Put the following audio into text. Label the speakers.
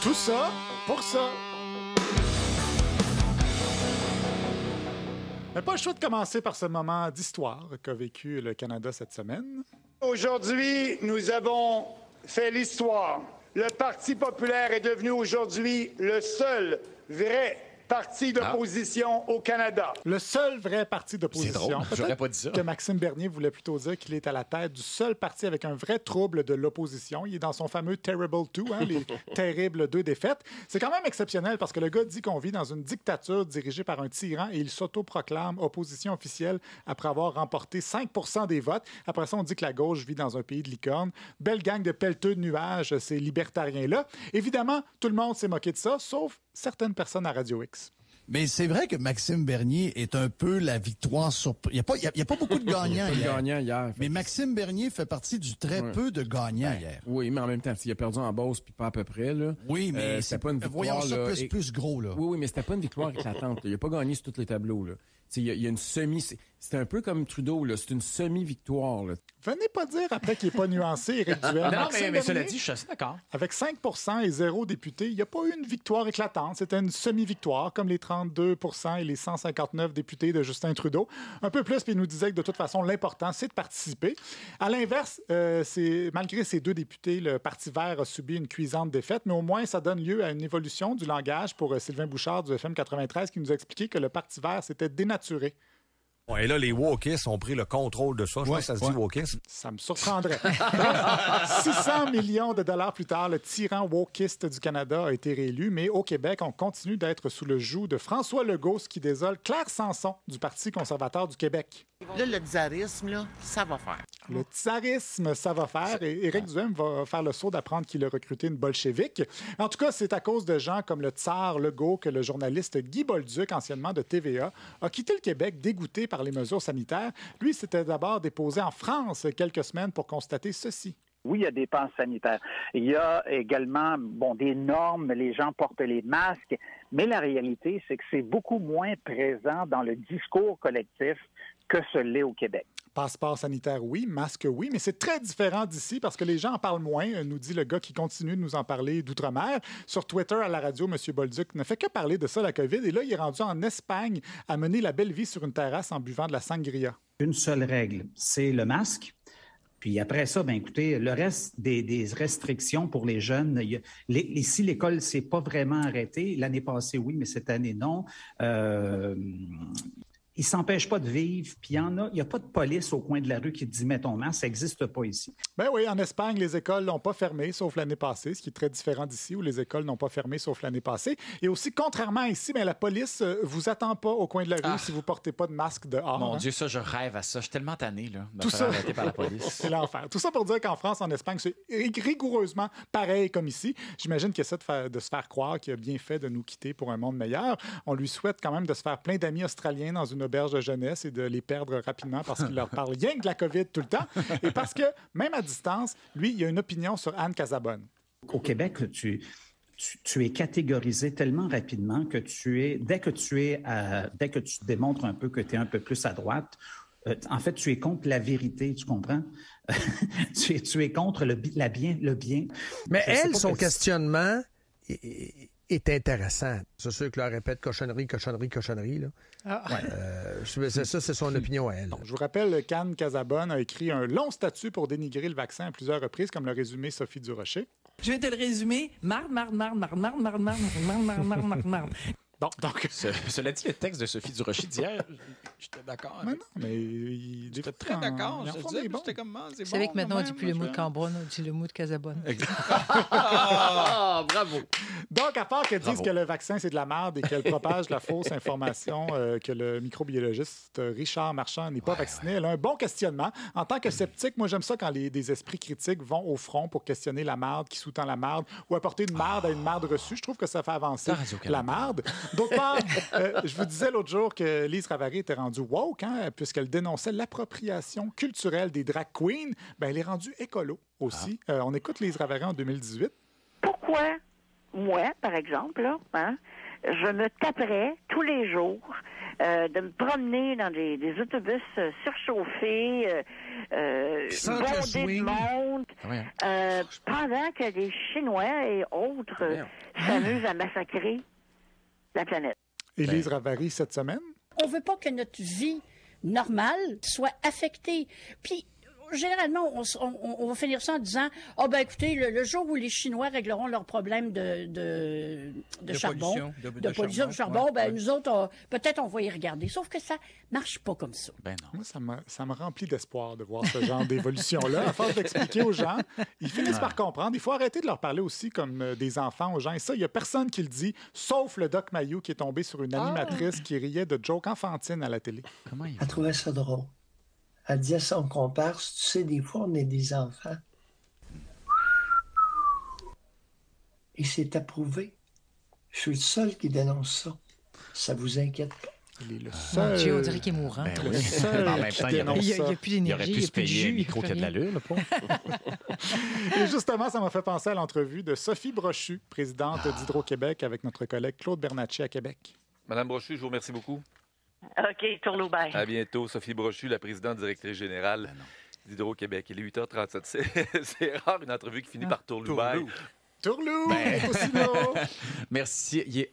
Speaker 1: Tout ça pour ça. Mais pas le choix de commencer par ce moment d'histoire qu'a vécu le Canada cette semaine.
Speaker 2: Aujourd'hui, nous avons fait l'histoire. Le Parti populaire est devenu aujourd'hui le seul vrai parti d'opposition au Canada.
Speaker 1: Le seul vrai parti d'opposition.
Speaker 3: C'est drôle, j'aurais pas dit ça.
Speaker 1: Que Maxime Bernier voulait plutôt dire qu'il est à la tête du seul parti avec un vrai trouble de l'opposition. Il est dans son fameux Terrible 2, les terribles 2 défaites. C'est quand même exceptionnel parce que le gars dit qu'on vit dans une dictature dirigée par un tyran et il s'autoproclame opposition officielle après avoir remporté 5 % des votes. Après ça, on dit que la gauche vit dans un pays de licorne. Belle gang de pelleteux de nuages, ces libertariens-là. Évidemment, tout le monde s'est moqué de ça, sauf certaines personnes à Radio X.
Speaker 4: Mais c'est vrai que Maxime Bernier est un peu la victoire sur... Il n'y a pas beaucoup de gagnants hier. Mais Maxime Bernier fait partie du très peu de gagnants hier.
Speaker 5: Oui, mais en même temps, s'il a perdu en Beauce puis pas à peu près, là.
Speaker 4: Oui, mais
Speaker 5: c'était pas une victoire.
Speaker 4: Voyons ça
Speaker 5: là,
Speaker 4: plus gros, là.
Speaker 5: Oui, mais c'était pas une victoire éclatante. Il a pas gagné sur tous les tableaux, là. Il y a une semi... C'était un peu comme Trudeau, là. C'est une semi-victoire, là.
Speaker 1: Venez pas dire après qu'il n'est pas nuancé, Éric Duhem.
Speaker 3: Non, mais cela dit, je suis assez d'accord.
Speaker 1: Avec 5 % et 0 députés, il n'y a pas eu une victoire éclatante. C'était une semi-victoire, comme les 32 % et les 159 députés de Justin Trudeau. Un peu plus, puis il nous disait que de toute façon, l'important, c'est de participer. À l'inverse, malgré ces 2 députés, le Parti vert a subi une cuisante défaite, mais au moins, ça donne lieu à une évolution du langage pour Sylvain Bouchard du FM 93 qui nous a expliqué que le Parti vert s'était dénaturé.
Speaker 6: Et là, les wokistes ont pris le contrôle de ça. Je pense que ça se dit wokisme.
Speaker 1: Ça me surprendrait. 600 millions de dollars plus tard, le tyran wokiste du Canada a été réélu, mais au Québec, on continue d'être sous le joug de François Legault, ce qui désole Claire Sanson du Parti conservateur du Québec.
Speaker 7: Là, le tsarisme, là, ça va faire.
Speaker 1: Le tsarisme, ça va faire. Et Éric Duhem va faire le saut d'apprendre qu'il a recruté une bolchevique. En tout cas, c'est à cause de gens comme le tsar Legault que le journaliste Guy Bolduc, anciennement de TVA, a quitté le Québec dégoûté par les mesures sanitaires. Lui, s'était d'abord déposé en France quelques semaines pour constater ceci.
Speaker 8: Oui, il y a des passes sanitaires. Il y a également des normes, les gens portent les masques, mais la réalité, c'est que c'est beaucoup moins présent dans le discours collectif que ce l'est au Québec.
Speaker 1: Passeport sanitaire, oui. Masque, oui. Mais c'est très différent d'ici parce que les gens en parlent moins, nous dit le gars qui continue de nous en parler d'outre-mer. Sur Twitter, à la radio, M. Bolduc ne fait que parler de ça, la COVID. Et là, il est rendu en Espagne à mener la belle vie sur une terrasse en buvant de la sangria.
Speaker 9: Une seule règle, c'est le masque. Puis après ça, écoutez, le reste des restrictions pour les jeunes, ici, l'école s'est pas vraiment arrêtée. L'année passée, oui, mais cette année, non. Ils ne s'empêchent pas de vivre, puis il n'y a pas de police au coin de la rue qui te dit « mets ton masque », ça n'existe pas ici.
Speaker 1: Ben oui, en Espagne, les écoles n'ont pas fermé, sauf l'année passée, ce qui est très différent d'ici, où les écoles n'ont pas fermé, sauf l'année passée. Et aussi, contrairement à ici, la police vous attend pas au coin de la rue si vous ne portez pas de masque dehors.
Speaker 3: Mon Dieu, ça, je rêve à ça. Je suis tellement tanné de
Speaker 1: me
Speaker 3: faire arrêter par la police.
Speaker 1: C'est l'enfer. Tout ça pour dire qu'en France, en Espagne, c'est rigoureusement pareil comme ici. J'imagine qu'il essaie de se faire croire qu'il a bien fait de nous quitter pour un monde meilleur. On lui souhaite quand même de se faire plein d'amis australiens dans une auberge de jeunesse et de les perdre rapidement parce qu'il leur parle rien que de la COVID tout le temps. Et parce que, même à distance, lui, il a une opinion sur Anne Casabonne.
Speaker 9: Au Québec, tu es catégorisé tellement rapidement que dès que tu démontres un peu que tu es un peu plus à droite, en fait, tu es contre la vérité, tu comprends? tu es contre le bien.
Speaker 10: Mais elle, son questionnement est intéressant. C'est sûr que là, elle répète cochonnerie, là. Ça, c'est son opinion à elle.
Speaker 1: Je vous rappelle qu'Anne Casabonne a écrit un long statut pour dénigrer le vaccin à plusieurs reprises, comme le résumé Sophie Durocher.
Speaker 11: Je vais te le résumer. Marde.
Speaker 1: Bon, donc...
Speaker 3: Cela dit, le texte de Sophie Durocher d'hier, j'étais d'accord.
Speaker 1: Mais non, mais...
Speaker 3: J'étais très d'accord.
Speaker 11: J'étais comme, c'est bon. C'est vrai que maintenant, on ne dit plus le mot de Cambronne, on dit le mot de Casabonne.
Speaker 3: Bravo.
Speaker 1: Donc, à part qu'elle dise que le vaccin, c'est de la merde et qu'elle propage la fausse information que le microbiologiste Richard Marchand n'est pas vacciné, elle a un bon questionnement. En tant que sceptique, moi, j'aime ça quand des esprits critiques vont au front pour questionner la merde qui sous-tend la merde ou apporter une merde à une merde reçue. Je trouve que ça fait avancer la merde. D'autre part, je vous disais l'autre jour que Lise Ravary était rendue woke, puisqu'elle dénonçait l'appropriation culturelle des drag queens. Elle est rendue écolo aussi. On écoute Lise Ravary en 2018.
Speaker 12: Pourquoi, moi, par exemple, je me taperais tous les jours de me promener dans des autobus surchauffés, bondés de monde, pendant que les Chinois et autres s'amusent à massacrer la planète.
Speaker 1: Élise Ravary, cette semaine?
Speaker 13: On veut pas que notre vie normale soit affectée. Puis, généralement, on va finir ça en disant écoutez, le jour où les Chinois régleront leurs problèmes de charbon, de pollution de charbon, nous autres, peut-être on va y regarder. Sauf que ça marche pas comme ça.
Speaker 1: Ben non. Moi, ça me remplit d'espoir de voir ce genre d'évolution-là. À force d'expliquer aux gens, ils finissent par comprendre. Il faut arrêter de leur parler aussi comme des enfants aux gens. Et ça, il n'y a personne qui le dit, sauf le Doc Mayou qui est tombé sur une animatrice qui riait de jokes enfantines à la télé.
Speaker 14: Comment il... Elle trouvait ça drôle. Elle dit à son comparse, tu sais, des fois, on est des enfants. Et c'est approuvé. Je suis le seul qui dénonce ça. Ça vous inquiète pas?
Speaker 1: Il est le seul.
Speaker 11: Mon Dieu, on dirait qu'il est mourant.
Speaker 3: Le seul
Speaker 1: en même temps, il
Speaker 11: n'y a plus d'énergie.
Speaker 3: Il aurait pu se payer un micro qui a de l'allure, là,
Speaker 1: Et justement, ça m'a fait penser à l'entrevue de Sophie Brochu, présidente d'Hydro-Québec, avec notre collègue Claude Bernatchez à Québec.
Speaker 15: Madame Brochu, je vous remercie beaucoup.
Speaker 12: OK, tourne-le.
Speaker 15: À bientôt. Sophie Brochu, la présidente directrice générale d'Hydro-Québec. Il est 8h37. C'est rare une entrevue qui finit par tourloubaille.
Speaker 1: Tourlou! Merci.
Speaker 3: Il est